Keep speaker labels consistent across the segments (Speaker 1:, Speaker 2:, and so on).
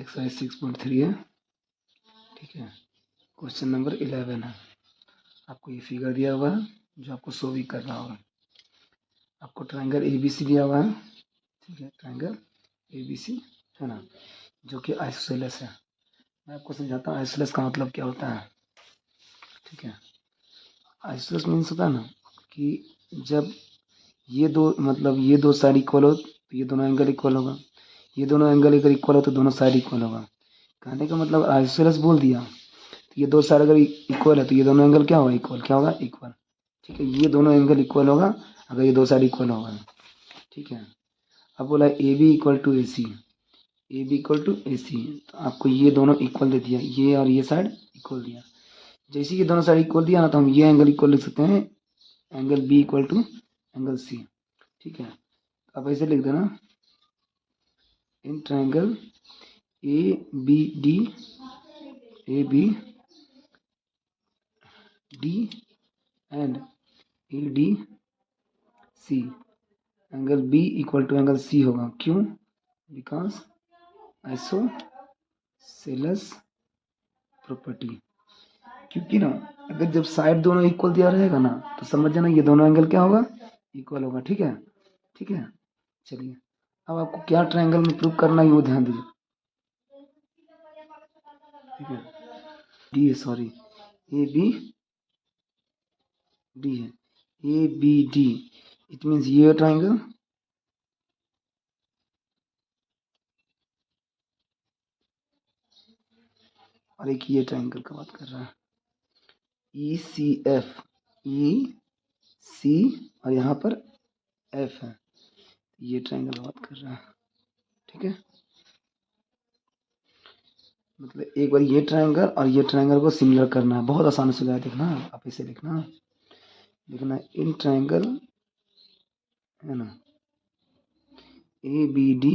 Speaker 1: Exercise 6.3 है, ठीक है। क्वेश्चन नंबर 11 है। आपको ये फिगर दिया हुआ है जो आपको शो भी कर रहा होगा। आपको ट्रायंगल ABC दिया हुआ है, ठीक है, ट्रायंगल ABC है ना, जो कि आइसोसेलेस है। मैं आपको समझाता हूँ आइसोसेलेस का मतलब क्या होता है, ठीक है। आइसोसेलेस मीन्स होता है ना कि जब ये दो साइड इक्वल हो तो ये दोनों एंगल इक्वल होगा, ये दोनों एंगल अगर इक्वल हो तो दोनों साइड इक्वल होगा। कहने का मतलब आइसोसेलेस बोल दिया तो ये दो साइड अगर इक्वल है तो ये दोनों एंगल क्या होगा, इक्वल। क्या होगा, इक्वल, ठीक है। ये दोनों एंगल इक्वल होगा अगर ये दो साइड इक्वल होगा, ठीक है। अब बोला A B equal to A C, A B equal to A C, तो आपको ये दोनों इक्वल दे दिया, ये और ये साइड इक्वल दिया। जैसे ये दोनों साइड इक्वल दिया ना तो हम ये एंगल इक्वल लिख सकते हैं, angle B equal to angle C, ठीक है। अब ऐसे लिख देना, in triangle A B D, A B D and A D C, angle B equal to angle C होगा। क्यों? Because isosceles property. क्योंकि ना अगर जब साइड दोनों इक्वल दिया रहेगा ना तो समझ जाना ये दोनों एंगल क्या होगा, इक्वल होगा, ठीक है, ठीक है। चलिए अब आपको क्या ट्रायंगल में प्रूव करना है वो ध्यान दीजिए, ठीक है। डी है, सॉरी, ए बी डी है, A B D, it means ये ट्रायंगल और एक ये ट्रायंगल का बात कर रहा है, ई सी एफ, ई सी और यहाँ पर एफ है, ये ट्रायंगल का बात कर रहा है, ठीक है। मतलब एक बार ये ट्रायंगल और ये ट्रायंगल को सिमिलर करना है, बहुत आसान से देखना, आप इसे लिखना इन ट्रायंगल है ना, ए बी डी,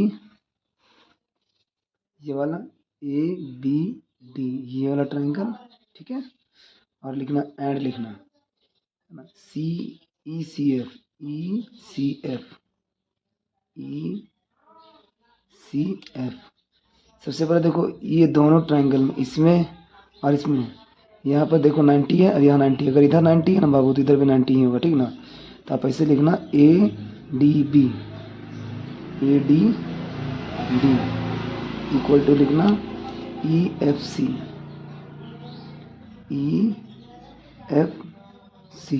Speaker 1: ये वाला ए बी डी, ये वाला ट्रायंगल, ठीक है। और लिखना एंड लिखना है ना, सी ई सी एफ, ई सी एफ, ई सी एफ। सबसे पहले देखो ये दोनों ट्रायंगल में, इसमें और इसमें, यहाँ पर देखो 90 है और यहाँ 90, अगर इधर 90 है ना बाबू तो इधर भी 90 ही होगा, ठीक ना। तो आप ऐसे लिखना A D B, A D D equal to लिखना E F C, E F C,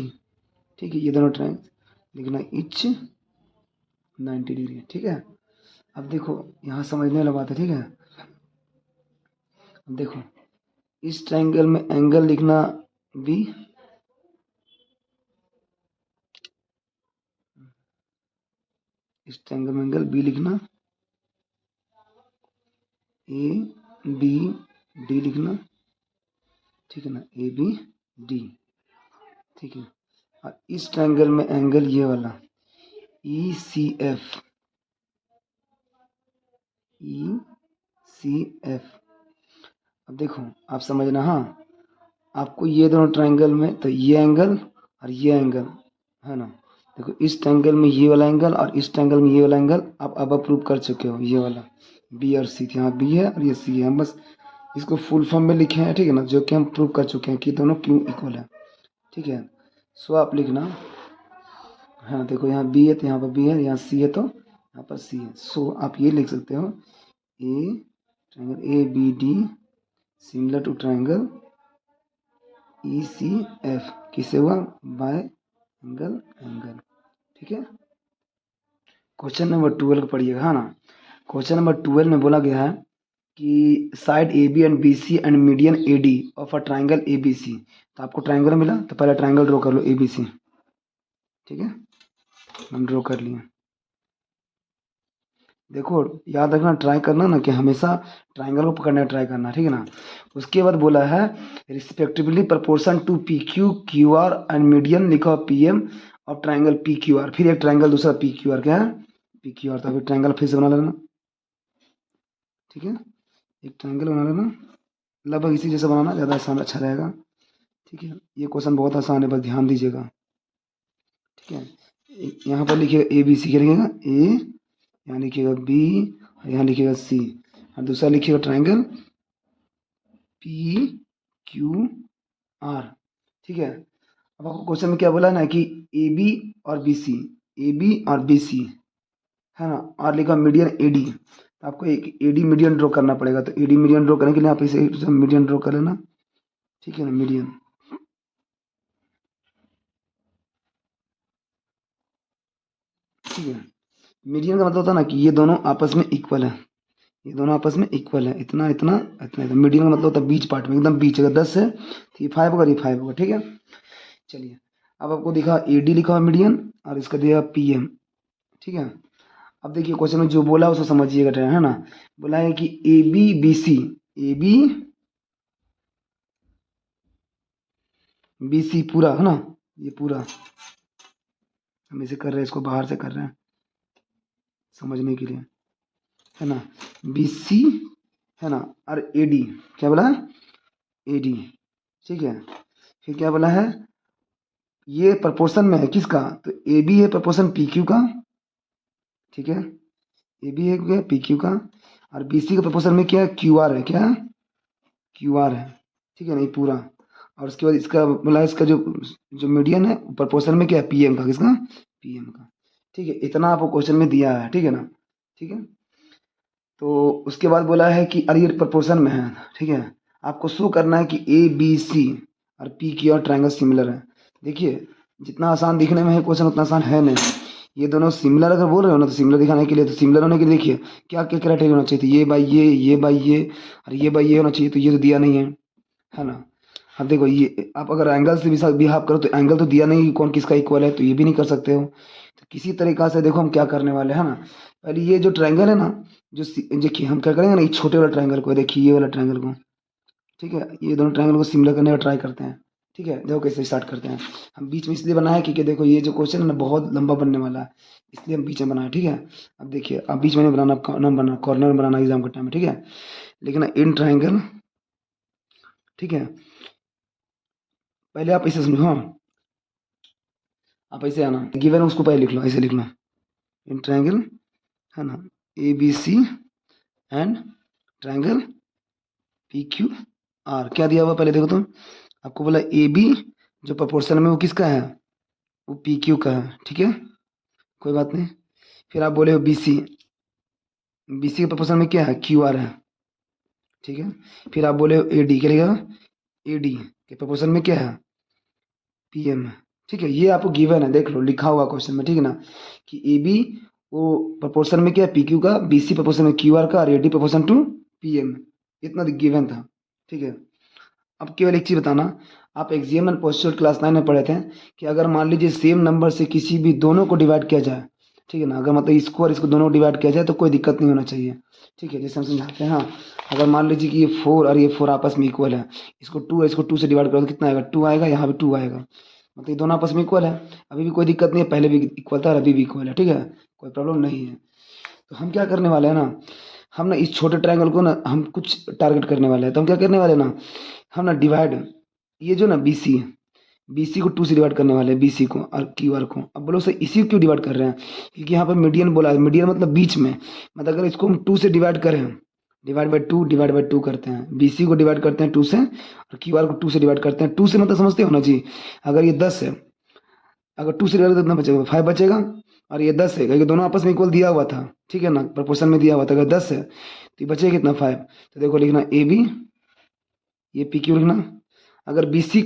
Speaker 1: ठीक है। ये दोनों ट्रायंगल लिखना इच 90 डिग्री, ठीक है। अब देखो यहाँ समझने वाला बात है, ठीक है। अब देखो इस ट्रायंगल में एंगल लिखना बी, इस ट्रायंगल में एंगल बी लिखना, ए बी डी लिखना, ठीक है ना, ए बी डी, ठीक है। और इस ट्रायंगल में एंगल ये वाला ई सी एफ, ई सी एफ। अब देखो आप समझना, हाँ आपको ये दोनों ट्रायंगल में तो ये एंगल और ये एंगल है ना, देखो इस ट्रायंगल में ये वाला एंगल और इस ट्रायंगल में ये वाला एंगल आप अब प्रूव कर चुके हो, ये वाला बी और सी, यहाँ बी है और ये सी है। हम बस इसको फुल फॉर्म में लिखे हैं, ठीक है ना, जो कि हम प्रूव कर चुके हैं कि दोनों क्यों इक्वल है, ठीक है। सो आप लिखना है ना, देखो यहाँ बी है तो यहाँ पर बी है, यहाँ सी है तो यहाँ पर सी है। सो आप ये लिख सकते हो a triangle A B D similar to triangle E C F, किससे हुआ, बाय एंगल, एंगल, ठीक है। क्वेश्चन नंबर 12 पढ़िएगा, हाँ ना। क्वेश्चन नंबर 12 में बोला गया है कि side A B and B C and median A D of a triangle A B C. तो आपको ट्राइंगल मिला तो पहले ट्राइंगल ड्रॉ कर लो ए बी सी, ठीक है। हम ड्रॉ कर लिए। देखो याद रखना, ट्राई करना ना कि हमेशा ट्राइंगल को पकड़ने का ट्राई करना, ठीक है ना। उसके बाद बोला है respectively proportion to P Q Q R and median लिखा पी एम और ट्राइंगल पी क्यू आर, फिर एक ट्राइंगल दूसरा पी क्यू आर, क्या है पी क्यू आर। तो फिर ट्राइंगल फिर से बना लेना, ठीक है। एक ट्राइंगल बना लेना, लगभग इसी जैसा बनाना, ज़्यादा आसान अच्छा रहेगा, ठीक है। ये क्वेश्चन बहुत आसान है, बस ध्यान दीजिएगा, ठीक है। यहाँ पर लिखिएगा ए बी सी, क्या लिखिएगा ए, यहाँ लिखिएगा बी, यहाँ लिखिएगा सी। और दूसरा लिखिएगा ट्राइंगल पी क्यू आर। ठीक है, अब आपको क्वेश्चन में क्या बोला ना कि ए बी और बी सी, ए बी और बी सी है ना, और लिखा मीडियन ए डी। तो आपको एक ए डी मीडियन ड्रॉ करना पड़ेगा। तो ए डी मीडियन ड्रॉ करने के लिए आप इसे मीडियन ड्रॉ कर लेना। ठीक है ना, मीडियन। ठीक है, मीडियन का मतलब होता है ना कि ये दोनों आपस में इक्वल है, ये दोनों आपस में इक्वल है, इतना इतना इतना इतना। मीडियन का मतलब होता है बीच पार्ट में, एकदम बीच। अगर 10 है तो ये 5 होगा, ये 5 होगा। ठीक है, चलिए अब आपको दिखा ए डी लिखा हुआ मीडियन और इसका दिया पी एम। ठीक है, अब देखिए क्वेश्चन में जो बोला उसको समझिएगा, है ना। बोला है कि A B B C, A B B C पूरा है ना, ये पूरा हम इसे कर रहे हैं, इसको बाहर से कर रहे हैं समझने के लिए, है ना। बी सी है ना, और ए डी क्या बोला है, ए डी। ठीक है, फिर क्या बोला है, ये प्रपोर्शन में है किसका, तो ए बी है प्रपोर्शन पी क्यू का। ठीक है, ए बी है क्या पी क्यू का, और बी सी का प्रपोर्शन में क्या क्यू आर है, क्या क्यू आर है। ठीक है, नहीं पूरा। और उसके बाद इसका बोला है, इसका जो जो मीडियन है प्रपोर्शन में क्या है, पीएम का, किसका, पीएम का। ठीक है, इतना आपको क्वेश्चन में दिया है। ठीक है ना, ठीक है। तो उसके बाद बोला है कि अरे ये प्रपोर्शन में है। ठीक है, आपको शो करना है कि ए बी सी और P Q are triangle similar है। देखिए जितना आसान दिखने में है क्वेश्चन उतना आसान है नहीं। ये दोनों सिमिलर अगर बोल रहे हो ना, तो सिमिलर दिखाने के लिए, तो सिमिलर होने के लिए देखिए क्या क्या क्राइटेरिया होना चाहिए, ये बाई ये बाई ये और ये बाई ये होना चाहिए। तो ये तो दिया नहीं है ना। अब देखो ये आप अगर एंगल से भी बिहाव करो तो एंगल तो दिया नहीं कि कौन किसका इक्वल है, तो ये भी नहीं कर सकते हो। तो किसी तरीका से देखो हम क्या करने वाले हैं ना, पहले ये जो ट्रायंगल है ना, जो देखिए हम क्या करेंगे ना, ये छोटे वाला ट्रायंगल को, देखिए ये वाला ट्रायंगल को। ठीक है, ये दोनों ट्रायंगल को सिमिलर करने का ट्राई करते हैं। ठीक है, देखो कैसे स्टार्ट करते हैं। हम बीच में इसलिए बनाया क्योंकि देखो ये जो क्वेश्चन है ना बहुत लंबा बनने वाला है, इसलिए हम बीच में बनाए। ठीक है, अब देखिए अब बीच में नहीं बनाना, कॉर्नर में बनाना एग्जाम के टाइम में। ठीक है, लेकिन इन ट्रायंगल, ठीक है, पहले आप इसे समझो। हाँ, आप ऐसे आना गिवन उसको पहले लिख लो, ऐसे लिख लो इन ट्रायंगल, है ना, A B C and triangle P Q R. क्या दिया हुआ पहले देखो तो, आपको बोला ए बी जो प्रोपोर्शन में वो किसका है, वो पी क्यू का है। ठीक है, कोई बात नहीं। फिर आप बोले हो बी सी, बी सी के प्रोपोर्शन में क्या है, क्यू आर है। ठीक है, फिर आप बोले हो ए डी, क्या लिखा, ए डी के प्रोपोर्शन में क्या है, पी एम। ठीक है, ये आपको गिवन है, देख लो लिखा हुआ क्वेश्चन में। ठीक है ना, कि ए बी वो प्रोपोर्शन में क्या है, पी क्यू का, बी सी प्रोपोर्शन में क्यू आर का, और A D proportion to P M. इतना गिवन था। ठीक है, अब केवल एक चीज बताना, आप एक्सियम एंड पोस्चर क्लास 9 में पढ़े थे कि अगर मान लीजिए सेम नंबर से किसी भी दोनों को डिवाइड किया जाए, ठीक है ना, अगर मतलब इसको और इसको दोनों डिवाइड किया जाए तो कोई दिक्कत नहीं होना चाहिए। ठीक है, जैसे हम समझाते हैं। हाँ, अगर मान लीजिए कि ये 4 और ये 4 आपस में इक्वल है, इसको 2 है, इसको 2 से डिवाइड करो तो कितना आएगा, 2 आएगा, यहाँ भी 2 आएगा, मतलब ये दोनों आपस में इक्वल है। अभी भी कोई दिक्कत नहीं है, पहले भी इक्वल था और अभी भी इक्वल है। ठीक है, कोई प्रॉब्लम नहीं है। तो हम क्या करने वाले हैं ना, हम ना इस छोटे ट्रायंगल को ना हम कुछ टारगेट करने वाले हैं। तो हम क्या करने वाले हैं ना, हम ना डिवाइड, ये जो ना बी सी है, बी सी को 2 से डिवाइड करने वाले हैं, बी सी को और क्यू आर को। अब बोलो सर इसी को क्यों डिवाइड कर रहे हैं, क्योंकि यहाँ पर मीडियन बोला है, मीडियन मतलब बीच में, मतलब अगर इसको हम 2 से डिवाइड करें, डिवाइड बाई टू करते हैं, बी सी को डिवाइड करते हैं 2 से, और क्यू आर को 2 से डिवाइड करते हैं। 2 से मतलब समझते हो ना जी, अगर ये 10 है, अगर 2 से डिवाइड तो कितना बचेगा, 5 बचेगा। और ये 10 है क्योंकि दोनों आपस में इक्वल दिया हुआ था। ठीक है ना, प्रोपोर्शन में दिया हुआ था। अगर 10 है तो ये बचेगा कितना, 5। तो देखो लिखना ए बी, ये पी क्यू लिखना। अगर बी सी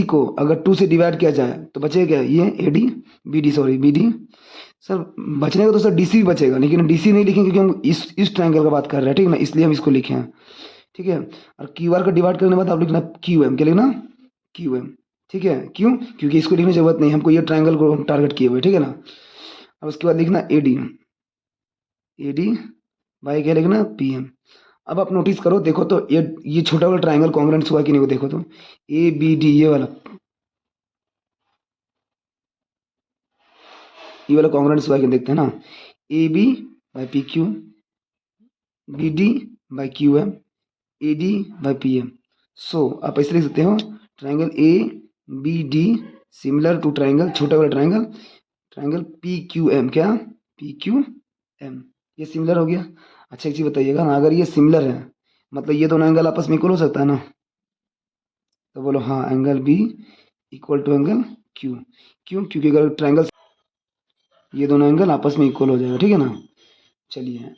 Speaker 1: को अगर 2 से डिवाइड किया जाए तो बचेगा क्या, ये A D, B D, sorry B D. Sir बचने का तो सर डी सी भी बचेगा, लेकिन डी सी नहीं लिखेंगे क्योंकि हम इस ट्रायंगल का बात कर रहे हैं। ठीक है ना, इसलिए हम इसको लिखे हैं। ठीक है, और क्यू आर का डिवाइड करने के बाद आप लिखना क्यू एम, क्या लिखना, क्यू एम। ठीक है, क्यों, क्योंकि इसको लिखने की जरूरत नहीं, हमको ये ट्रायंगल को हम टारगेट किए हुए। ठीक है ना, अब उसके बाद लिखना A D, A D by क्या लिखना, पी एम। अब आप नोटिस करो, देखो तो ये छोटा वाला ट्रायंगल कॉन्ग्रुएंट हुआ कि नहीं, वो देखो तो ए बी डी, ये वाला कॉन्ग्रुएंट हुआ कि नहीं, देखते हैं ना, A B by P Q, B D by Q M, A D by P M. So आप ऐसे लिख सकते हो, triangle A B D similar to triangle, छोटा वाला triangle, triangle P Q M, क्या पी क्यू एम, ये similar हो गया। अच्छा एक चीज़ बताइएगा ना, अगर ये सिमिलर है मतलब ये दोनों एंगल आपस में इक्वल हो सकता है ना? तो बोलो हाँ, angle B equal to angle Q. क्यों? क्योंकि अगर ट्रायंगल ये दोनों एंगल आपस में इक्वल हो जाएगा, ठीक है ना? चलिए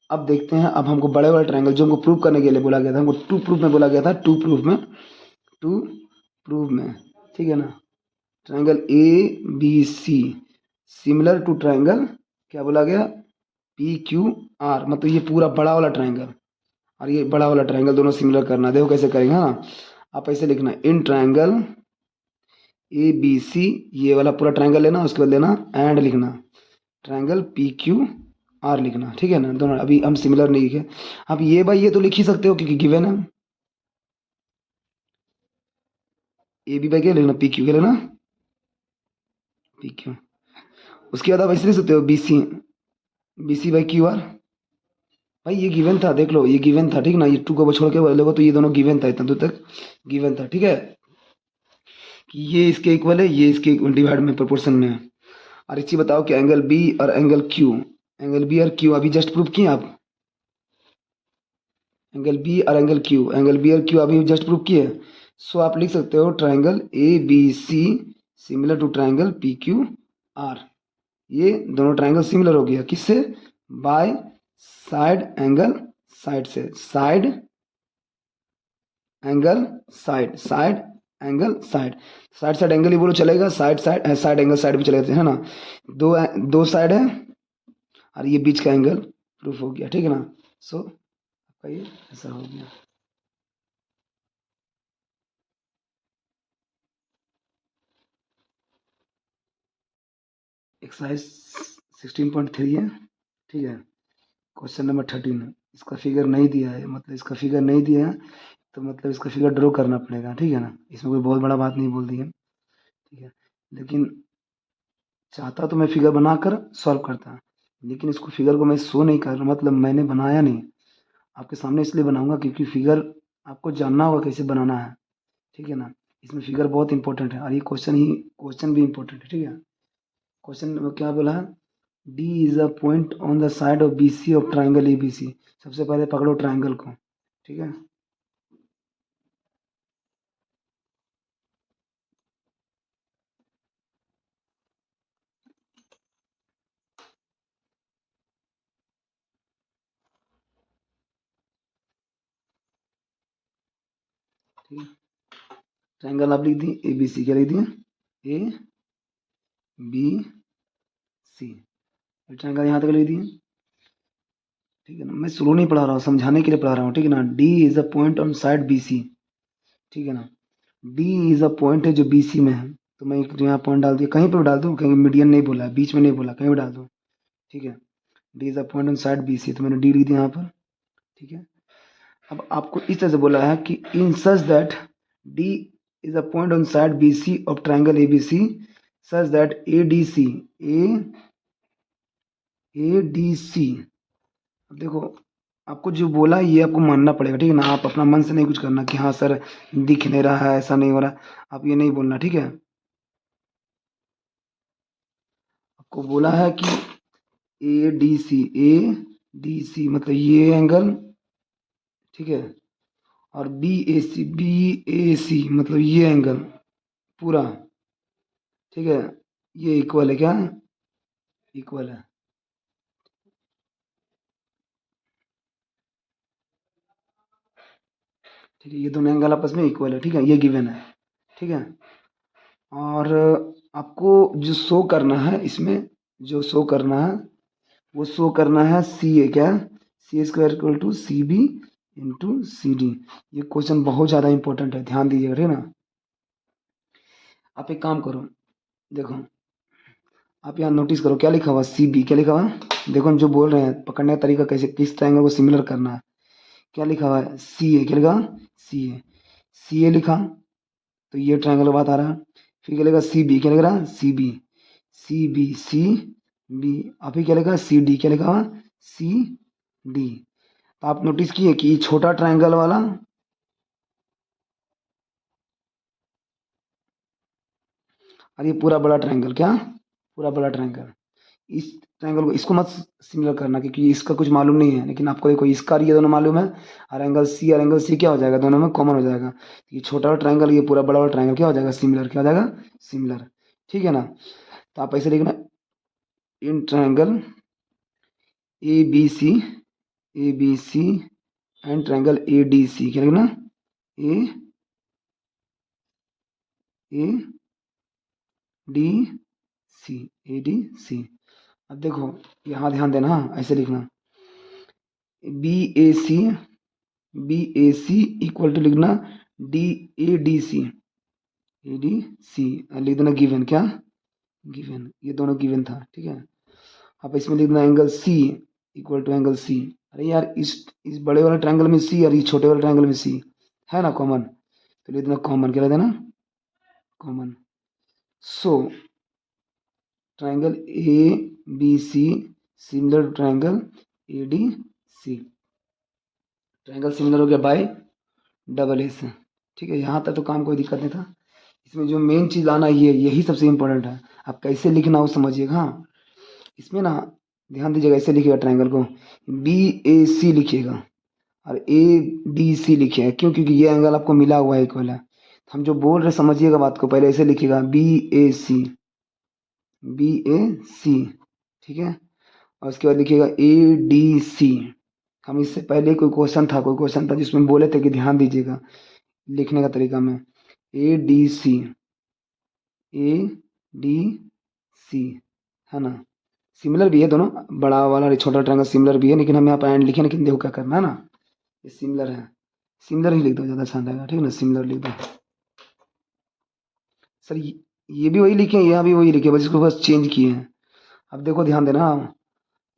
Speaker 1: अब देखते हैं, अब हमको बड़े बड़े ट्रायंगल जो हमको प्रूव करने के लिए बोला गया था, हमको टू प्रूफ में बोला गया था, टू प्रूफ में, ठीक है ना? Triangle A B C similar to triangle क्या बोला गया, पी क्यू आर, मतलब ये पूरा बड़ा वाला ट्रायंगल और ये बड़ा वाला ट्रायंगल दोनों सिमिलर करना है। देखो कैसे करेंगे, हाँ आप ऐसे लिखना, इन ट्रायंगल ए बी सी, ये वाला पूरा ट्रायंगल लेना, उसके बाद लेना एंड लिखना ट्रायंगल पी क्यू आर लिखना, ठीक है ना? दोनों अभी हम सिमिलर नहीं लिखे, आप ये बाई ये तो लिख ही सकते हो क्योंकि गिवन है। ए बी बाई क्या लिखना, पी क्यू क्या लिखना, पी क्यू। उसके बाद आप ऐसे लिख सकते हो B C by Q R. भाई ये गिवन था, देख लो ये गिवन था, ठीक ना? ये टू को छोड़ के बोलोगे तो ये दोनों गिवन था, इतना दूर तक गिवन था, ठीक है? कि ये इसके इक्वल है, ये इसके डिवाइड में प्रोपोर्शन में है। और एक चीज बताओ कि एंगल बी और एंगल बी और क्यू अभी जस्ट प्रूव किए आप, एंगल बी और क्यू अभी जस्ट प्रूव किए। सो आप लिख सकते हो triangle A B C similar to triangle P Q R. ये दोनों ट्रायंगल सिमिलर हो गया किससे, बाय साइड एंगल, साइड से side angle side angle side side angle ही बोलो चलेगा, साइड एंगल साइड भी चलेगा, है ना? दो दो साइड है और ये बीच का एंगल प्रूफ हो गया, ठीक है ना? सो आपका ये ऐसा हो गया। एक्सरसाइज 16.3 है, ठीक है? क्वेश्चन नंबर 13 है। इसका फिगर नहीं दिया है, मतलब इसका फिगर नहीं दिया है तो मतलब इसका फिगर ड्रॉ करना पड़ेगा, ठीक है ना? इसमें कोई बहुत बड़ा बात नहीं बोल दी है, ठीक है? लेकिन चाहता तो मैं फिगर बनाकर सॉल्व करता, लेकिन इसको फिगर को मैं शो नहीं कर रहा, मतलब मैंने बनाया नहीं, आपके सामने इसलिए बनाऊंगा क्योंकि फिगर आपको जानना होगा कैसे बनाना है, ठीक है ना? इसमें फिगर बहुत इंपॉर्टेंट है और ये क्वेश्चन भी इंपॉर्टेंट है, ठीक है? क्वेश्चन में क्या बोला है, D is a point on the side of B C of triangle A B C. सबसे पहले पकड़ो ट्राइंगल को, ठीक है? ठीक है, ट्राइंगल आप लिख दिए ए बी सी, क्या लिख दिए, ए बी सी, ट्राइंगल यहाँ तक लिख दिए, ठीक है ना? मैं स्लो नहीं पढ़ा रहा हूँ, समझाने के लिए पढ़ा रहा हूँ, ठीक है ना? D is a point on side B C, ठीक है ना? डी इज अ पॉइंट है जो बी सी में है, तो मैं एक यहाँ पॉइंट डाल दिया, कहीं पर भी डाल दूँ, कहीं मीडियन नहीं बोला है, बीच में नहीं बोला, कहीं भी डाल दूँ, ठीक है? D is a point on side B C, तो मैंने डी लिख दिया यहाँ पर, ठीक है? अब आपको इस तरह से बोला है कि in such that D is a point on side B C of triangle A B C such that A D C, A A D C, अब देखो आपको जो बोला है ये आपको मानना पड़ेगा, ठीक है ना? आप अपना मन से नहीं कुछ करना कि हाँ सर दिख नहीं रहा है, ऐसा नहीं हो रहा, आप ये नहीं बोलना, ठीक है? आपको बोला है कि ए डी सी मतलब ये एंगल, ठीक है? और बी ए सी मतलब ये एंगल पूरा, ठीक है? ये इक्वल है, क्या इक्वल है, ठीक है? ये दोनों एंगल आपस में इक्वल है, ठीक है? ये गिवन है, ठीक है? और आपको जो शो करना है इसमें, जो शो करना है वो शो करना है सी ए, क्या C square equal to C B into C D. ये क्वेश्चन बहुत ज़्यादा इंपॉर्टेंट है, ध्यान दीजिएगा, ठीक है ना? आप एक काम करो, देखो आप यहाँ नोटिस करो क्या लिखा हुआ, सी बी क्या लिखा हुआ, देखो हम जो बोल रहे हैं पकड़ने का तरीका कैसे, किस ट्रायंगल को सिमिलर करना है। क्या लिखा हुआ है, सी ए, क्या लिखा, सी ए लिखा, तो ये ट्रायंगल का बात आ रहा है। फिर क्या लिखा, सी बी, क्या लिख रहा है, सी बी, अभी क्या लिखा, सी डी, क्या लिखा हुआ, सी डी। तो आप नोटिस किए कि छोटा ट्रायंगल वाला और ये पूरा बड़ा ट्रायंगल, क्या पूरा बड़ा ट्रायंगल, इस ट्रायंगल को इसको मत सिमिलर करना, क्योंकि इसका कुछ मालूम नहीं है, लेकिन आपको देखो इसका और ये दोनों मालूम है, और एंगल सी क्या हो जाएगा, दोनों में कॉमन हो जाएगा। ये छोटा वाला ट्रायंगल, ये पूरा बड़ा वाला ट्रायंगल क्या हो जाएगा, सिमिलर। क्या हो जाएगा, सिमिलर। ठीक है ना। तो आप ऐसे लिखना, in triangle A B C and triangle A D C, क्या लिखना, ए A D C, A D C. अब देखो यहाँ ध्यान देना, हाँ ऐसे लिखना, B A C equal to लिखना D A D C, A D C लिख देना गिवन। क्या गिवन, ये दोनों गिवन था। ठीक है। अब इसमें लिख देना angle C equal to angle C. अरे यार इस बड़े वाले ट्रायंगल में सी और ये छोटे वाले ट्रायंगल में सी है ना कॉमन, तो लिख देना कॉमन। क्या लिख देना, common. So triangle A B C similar to triangle A D C. Triangle similar हो गया बाय डबल एस। ठीक है, यहाँ तक तो काम कोई दिक्कत नहीं था। इसमें जो मेन चीज़ लाना ये यही सबसे इम्पोर्टेंट है। आप कैसे लिखना वो समझिएगा। हाँ, इसमें ना ध्यान दीजिएगा, ऐसे लिखिएगा ट्रायंगल को, बी ए सी लिखिएगा और ए डी सी लिखिएगा। क्यों, क्योंकि ये एंगल आपको मिला हुआ है, इक्वल है। तो हम जो बोल रहे समझिएगा बात को, पहले ऐसे लिखिएगा B A C, B A सी। ठीक है, और उसके बाद लिखिएगा ए डी सी। हम इससे पहले कोई क्वेश्चन था जिसमें बोले थे कि ध्यान दीजिएगा लिखने का तरीका में, ए डी सी, ए डी सी, है ना। सिमिलर भी है दोनों, बड़ा वाला और छोटा ट्रायंगल सिमिलर भी है, लेकिन हम यहाँ पर एंड लिखे, लेकिन देखो क्या करना है ना, ये सिमिलर है, सिमिलर ही लिख दो, ज़्यादा अच्छा रहेगा। ठीक है ना, सिमिलर लिख दो। सर ये भी वही लिखे हैं, यहाँ भी वही लिखे, बस इसको बस चेंज किए हैं। अब देखो ध्यान देना,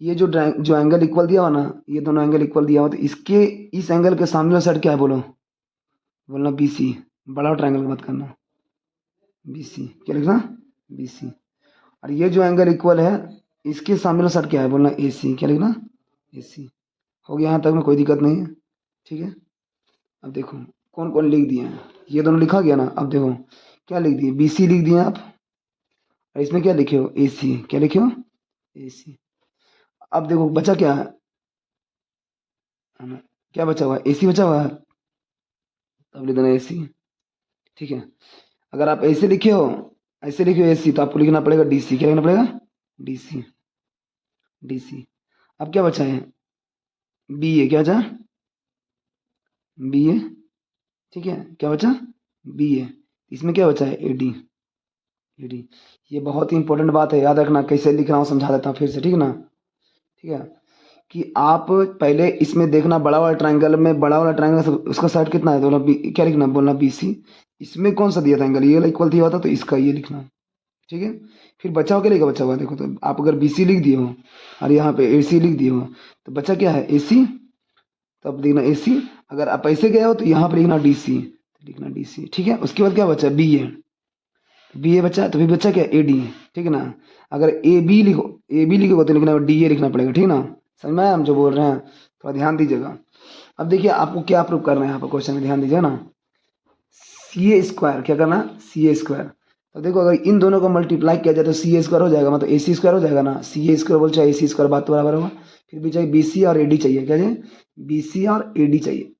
Speaker 1: ये जो एंगल इक्वल दिया हुआ ना, ये दोनों एंगल इक्वल दिया हुआ, तो इसके इस एंगल के सामने वाला साइड क्या है, बोलना बी सी। बड़ा ट्रायंगल की बात करना, बी सी। क्या लिखना, बी सी। और ये जो एंगल इक्वल है इसके सामने वाला साइड क्या है, बोलना ए सी। क्या लिखना, ए सी। हो गया यहाँ तक में, कोई दिक्कत नहीं है। ठीक है। अब देखो कौन कौन लिख दिए हैं, ये दोनों लिखा गया ना। अब देखो क्या लिख दिए, बी सी लिख दिए आप, और इसमें क्या लिखे हो, ए सी। क्या लिखे हो, ए सी। अब देखो बचा क्या है ना, क्या बचा हुआ है, ए सी बचा हुआ है, तब लिख देना ए सी। ठीक है। अगर आप ऐसे लिखे हो, ऐसे लिखे हो ए सी, तो आपको लिखना पड़ेगा डी सी। क्या लिखना पड़ेगा, डी सी, डी सी। अब क्या बचा है, बी ए। क्या बचा, बी ए। ठीक है, क्या बचा, बी ए। इसमें क्या बचा है, ए डी, ए डी। ये बहुत ही इंपॉर्टेंट बात है, याद रखना। कैसे लिख रहा हूँ समझा देता हूँ फिर से, ठीक है ना। ठीक है, कि आप पहले इसमें देखना, बड़ा वाला ट्रायंगल में, बड़ा वाला ट्रायंगल उसका साइड कितना है, तो क्या लिखना, बोलना बी सी। इसमें कौन सा दिया था एंगल, ये वाला इक्वल दिया हुआ था, तो इसका ये लिखना। ठीक है। फिर बचा हुआ क्या लिखा, बचा हुआ देखो, तो आप अगर बी सी लिख दिए हो और यहाँ पे ए सी लिख दिए हो, तो बचा क्या है, ए सी। तो अब लिखना ए सी। अगर आप ऐसे गए हो तो यहाँ पर लिखना डी सी, लिखना डी सी। ठीक है। उसके बाद क्या बचा, बी ए, बी ए बचा, तो फिर बचा क्या, ए डी। ठीक है ना। अगर ए बी लिखो, ए बी लिखोगे तो लिखना डी ए लिखना पड़ेगा। ठीक है ना, समझ में आया हम जो बोल रहे हैं, थोड़ा ध्यान दीजिएगा। अब देखिए आपको क्या प्रूव करना है यहाँ पर क्वेश्चन में, ध्यान दीजिए ना। सी ए स्क्वायर, क्या करना, सी ए स्क्वायर। तो देखो अगर इन दोनों को मल्टीप्लाई किया जाए तो सी ए स्क्वायर हो जाएगा, मतलब ए सी स्क्वायर हो जाएगा ना। सी ए स्क्वायर बोल चाहे ए सी स्क्वायर, बात तो बराबर होगा। फिर भी चाहिए बी सी और ए डी चाहिए, क्या चाहिए, बी सी और ए डी चाहिए।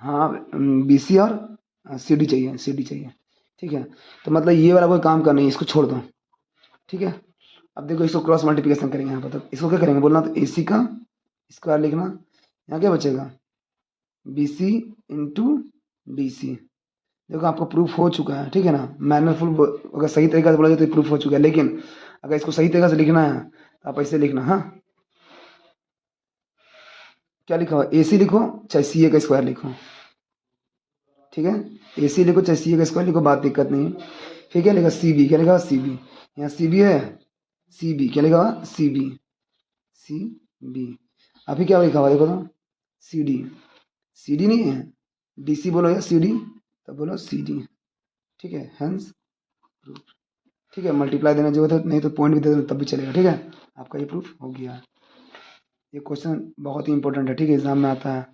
Speaker 1: हाँ, बी सी और सी डी चाहिए, सी डी चाहिए। ठीक है। तो मतलब ये वाला कोई काम का नहीं, इसको छोड़ दो। ठीक है। अब देखो इसको क्रॉस मल्टीप्लिकेशन करेंगे यहाँ पर, तो इसको क्या करेंगे, बोलना तो ए सी का स्क्वायर लिखना, यहाँ क्या बचेगा, B C into D C. देखो आपको प्रूफ हो चुका है। ठीक है ना, मैंने फुल, अगर सही तरीका से बोला जाए तो प्रूफ हो चुका है, लेकिन अगर इसको सही तरीका से लिखना है तो आप ऐसे लिखना। हाँ, क्या लिखा हो, ए सी लिखो चाहे सी ए का स्क्वायर लिखो। ठीक है, ए सी लिखो चाहे सी ए का स्क्वायर लिखो, बात दिक्कत नहीं है। फिर क्या लिखा, सी बी। क्या लिखा, सी बी। यहाँ सी बी है, सी बी। क्या लिखा हुआ, सी बी, सी बी। अभी क्या लिखा हुआ देखो तो, सी डी। सी डी नहीं है, डी सी बोलो या सी डी, तो बोलो सी डी। ठीक है, हेंस प्रूफ। ठीक है, मल्टीप्लाई देना जरूरत है, नहीं तो पॉइंट भी दे दो तब भी चलेगा। ठीक है, आपका ये प्रूफ हो गया। ये क्वेश्चन बहुत ही इंपॉर्टेंट है। ठीक है, एग्जाम में आता है।